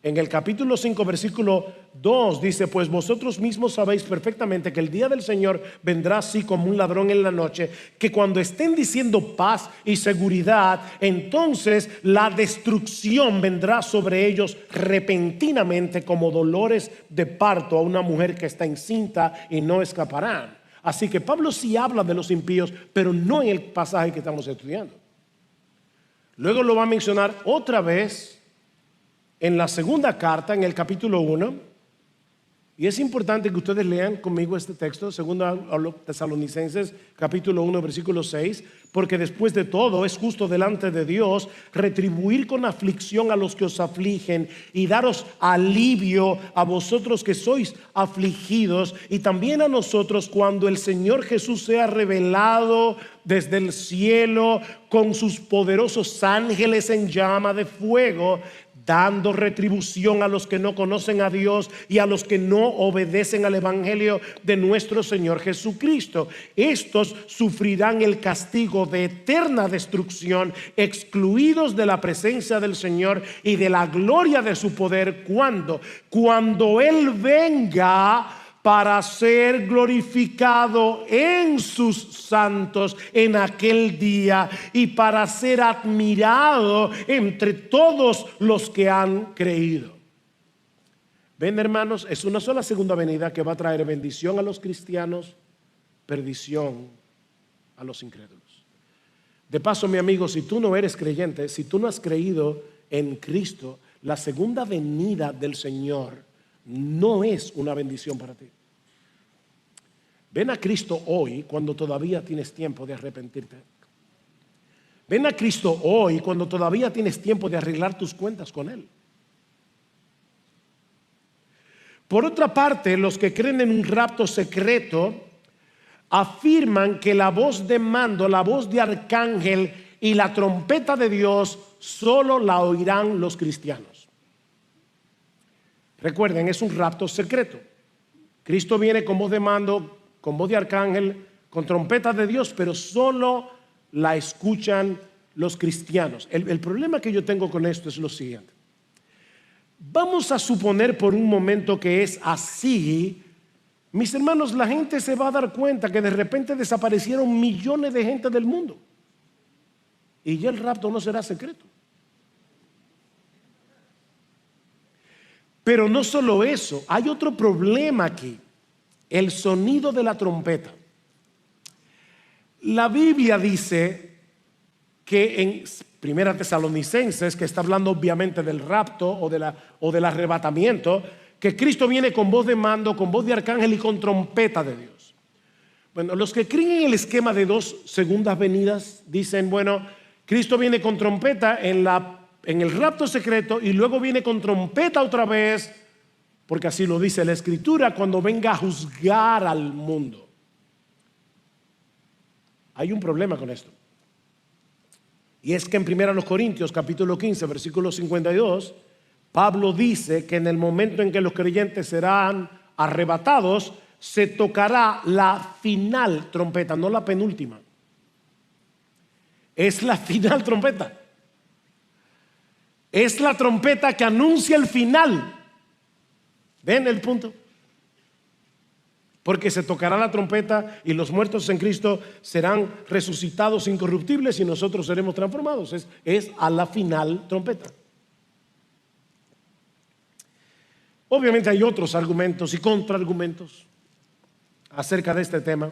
En el capítulo 5 versículo 2 dice: pues vosotros mismos sabéis perfectamente que el día del Señor vendrá así como un ladrón en la noche, que cuando estén diciendo paz y seguridad, entonces la destrucción vendrá sobre ellos repentinamente como dolores de parto a una mujer que está encinta, y no escaparán. Así que Pablo sí habla de los impíos, pero no en el pasaje que estamos estudiando. Luego lo va a mencionar otra vez en la segunda carta, en el capítulo 1, y es importante que ustedes lean conmigo este texto, segunda a los Tesalonicenses, capítulo 1, versículo 6, porque después de todo es justo delante de Dios retribuir con aflicción a los que os afligen y daros alivio a vosotros que sois afligidos, y también a nosotros cuando el Señor Jesús sea revelado desde el cielo con sus poderosos ángeles en llama de fuego, dando retribución a los que no conocen a Dios y a los que no obedecen al evangelio de nuestro Señor Jesucristo. Estos sufrirán el castigo de eterna destrucción, excluidos de la presencia del Señor y de la gloria de su poder, cuando Él venga para ser glorificado en sus santos en aquel día y para ser admirado entre todos los que han creído. Ven, hermanos, es una sola segunda venida que va a traer bendición a los cristianos, perdición a los incrédulos. De paso, mi amigo, si tú no eres creyente, si tú no has creído en Cristo, la segunda venida del Señor no es una bendición para ti. Ven a Cristo hoy cuando todavía tienes tiempo de arrepentirte. Ven a Cristo hoy cuando todavía tienes tiempo de arreglar tus cuentas con Él. Por otra parte, los que creen en un rapto secreto afirman que la voz de mando, la voz de arcángel y la trompeta de Dios solo la oirán los cristianos. Recuerden, es un rapto secreto. Cristo viene con voz de mando, con voz de arcángel, con trompeta de Dios, pero solo la escuchan los cristianos. El problema que yo tengo con esto es lo siguiente. Vamos a suponer por un momento que es así. Mis hermanos, la gente se va a dar cuenta que de repente desaparecieron millones de gente del mundo y ya el rapto no será secreto. Pero no solo eso, hay otro problema aquí. el sonido de la trompeta. La Biblia dice que en Primera Tesalonicenses, que está hablando obviamente del rapto o del arrebatamiento, que Cristo viene con voz de mando, con voz de arcángel y con trompeta de Dios. Bueno, los que creen en el esquema de dos segundas venidas dicen, bueno, Cristo viene con trompeta en el rapto secreto y luego viene con trompeta otra vez, porque así lo dice la Escritura, cuando venga a juzgar al mundo. Hay un problema con esto. Y es que en 1 Corintios capítulo 15 versículo 52, Pablo dice que en el momento en que los creyentes serán arrebatados, se tocará la final trompeta, no la penúltima. Es la final trompeta. Es la trompeta que anuncia el final. ¿Ven el punto? Porque se tocará la trompeta y los muertos en Cristo serán resucitados incorruptibles y nosotros seremos transformados. Es a la final trompeta. Obviamente hay otros argumentos y contraargumentos acerca de este tema.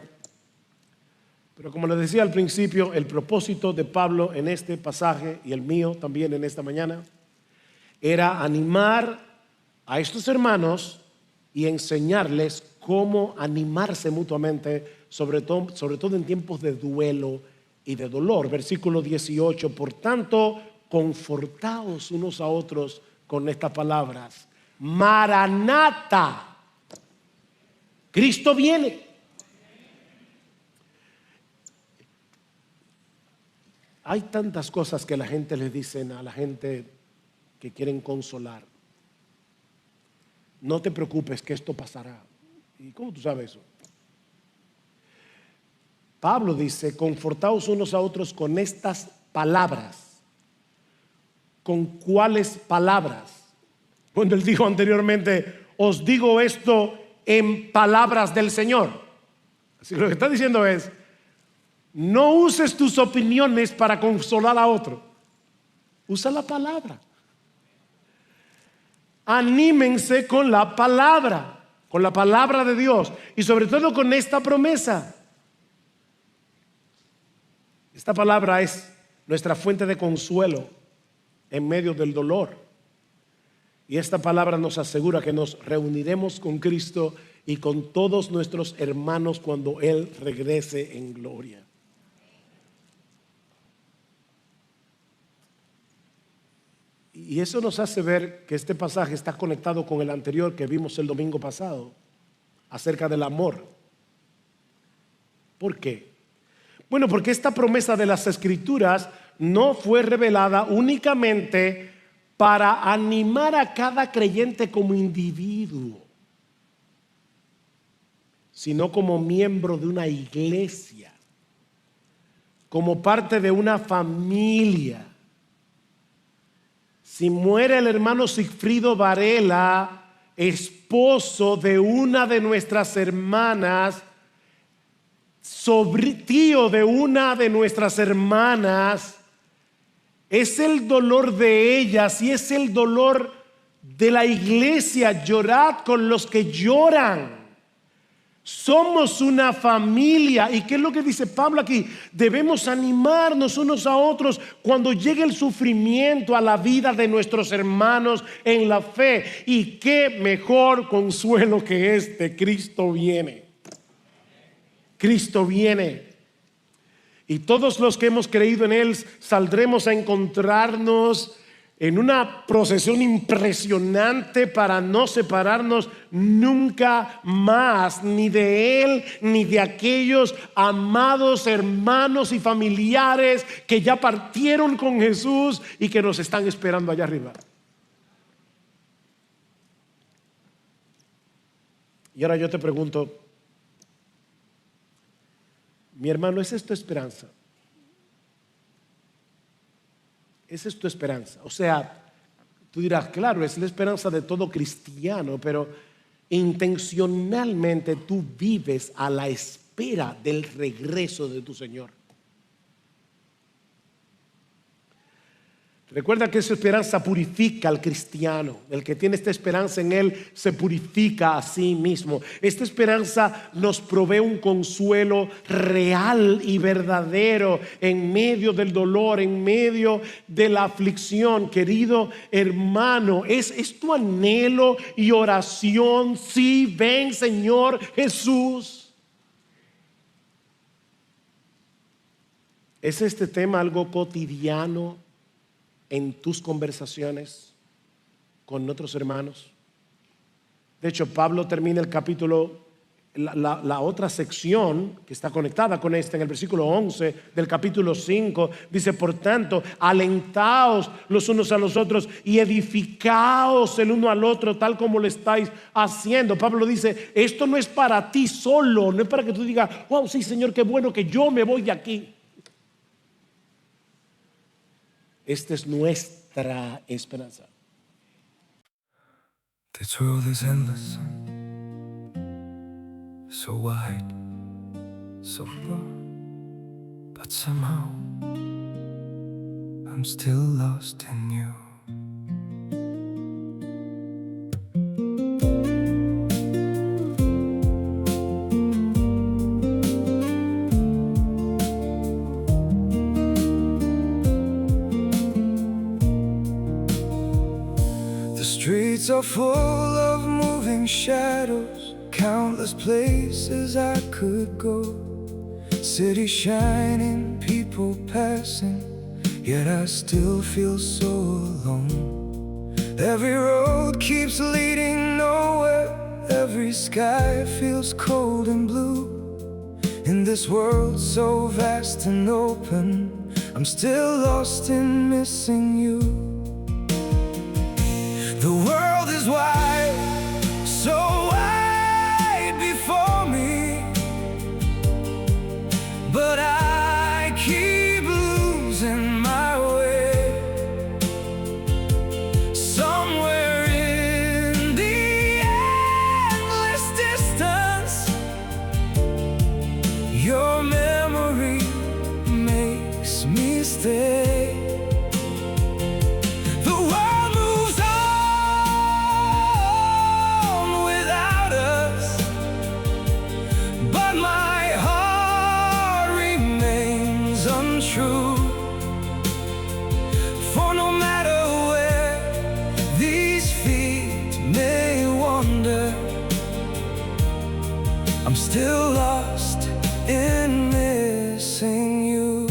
Pero como les decía al principio, el propósito de Pablo en este pasaje y el mío también en esta mañana era animar a estos hermanos y enseñarles cómo animarse mutuamente, sobre todo en tiempos de duelo y de dolor. Versículo 18, por tanto, confortaos unos a otros con estas palabras. Maranata, Cristo viene. Hay tantas cosas que la gente le dicen a la gente que quieren consolar. No te preocupes que esto pasará. ¿Y cómo tú sabes eso? Pablo dice, confortaos unos a otros con estas palabras. ¿Con cuáles palabras? Cuando él dijo anteriormente, os digo esto en palabras del Señor. Así que lo que está diciendo es, no uses tus opiniones para consolar a otro. Usa la palabra. Anímense con la palabra de Dios y sobre todo con esta promesa. Esta palabra es nuestra fuente de consuelo en medio del dolor. Y esta palabra nos asegura que nos reuniremos con Cristo y con todos nuestros hermanos cuando Él regrese en gloria. Y eso nos hace ver que este pasaje está conectado con el anterior que vimos el domingo pasado, acerca del amor. ¿Por qué? Bueno, porque esta promesa de las Escrituras no fue revelada únicamente para animar a cada creyente como individuo, sino como miembro de una iglesia, como parte de una familia. Si muere el hermano Sigfrido Varela, esposo de una de nuestras hermanas, tío de una de nuestras hermanas, es el dolor de ellas y es el dolor de la iglesia. Llorad con los que lloran. Somos una familia. ¿Y qué es lo que dice Pablo aquí? Debemos animarnos unos a otros cuando llegue el sufrimiento a la vida de nuestros hermanos en la fe. Y qué mejor consuelo que este: Cristo viene. Cristo viene. Y todos los que hemos creído en Él saldremos a encontrarnos en una procesión impresionante para no separarnos nunca más, ni de Él, ni de aquellos amados hermanos y familiares que ya partieron con Jesús y que nos están esperando allá arriba. Y ahora yo te pregunto, mi hermano, ¿esa es tu esperanza? Esa es tu esperanza. O sea, tú dirás, claro, es la esperanza de todo cristiano, pero intencionalmente tú vives a la espera del regreso de tu Señor. Recuerda que esa esperanza purifica al cristiano. El que tiene esta esperanza en Él se purifica a sí mismo. Esta esperanza nos provee un consuelo real y verdadero en medio del dolor, en medio de la aflicción. Querido hermano, ¿es tu anhelo y oración? Sí, ven Señor Jesús. ¿Es este tema algo cotidiano en tus conversaciones con otros hermanos? De hecho, Pablo termina el capítulo, la otra sección que está conectada con esta, en el versículo 11 del capítulo 5, dice: por tanto, alentaos los unos a los otros y edificaos el uno al otro, tal como lo estáis haciendo. Pablo dice: esto no es para ti solo, no es para que tú digas: wow, sí Señor, qué bueno que yo me voy de aquí. Esta es nuestra esperanza. This world is endless, so wide, so far, but somehow I'm still lost in you. Streets are full of moving shadows, countless places I could go. City shining, people passing, yet I still feel so alone. Every road keeps leading nowhere, every sky feels cold and blue. In this world so vast and open, I'm still lost in missing you. The world is wide, so wide before me, but I keep losing my way. Somewhere in the endless distance, your memory makes me stay. For no matter where these feet may wander, I'm still lost in missing you.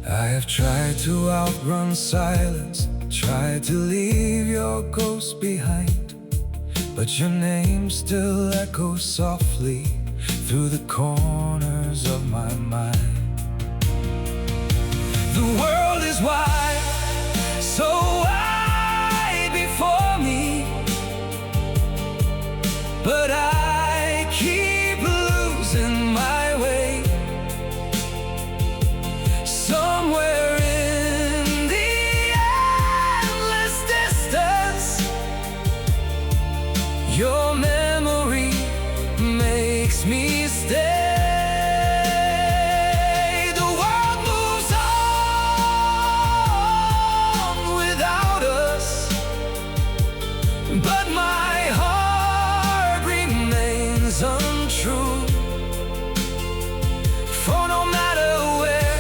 I have tried to outrun silence, tried to leave your ghost behind, but your name still echoes softly through the corners of my mind. The world is wide, so wide before me, but I keep losing my way. Somewhere in the endless distance, your memory makes me stay. But my heart remains untrue. For no matter where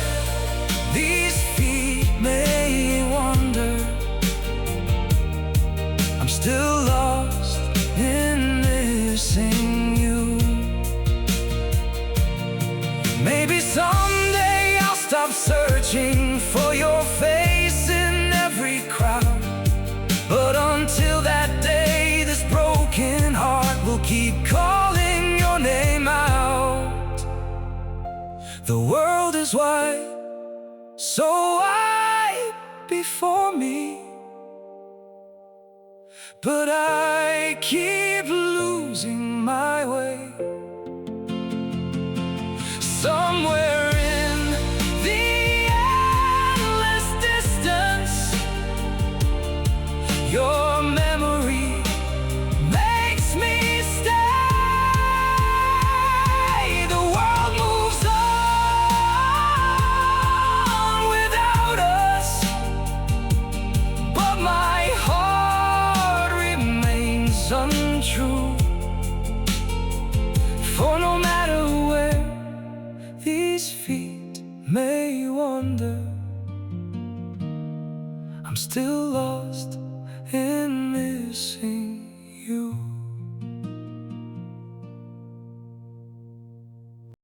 these feet may wander, I'm still lost in missing you. Maybe someday I'll stop searching for your face in every crowd, but until that day, this broken heart will keep calling your name out. The world is wide, so wide before me, but I keep losing my way. Somewhere in the endless distance, your memory makes me stay. The world moves on without these feet may wander, I'm still lost in missing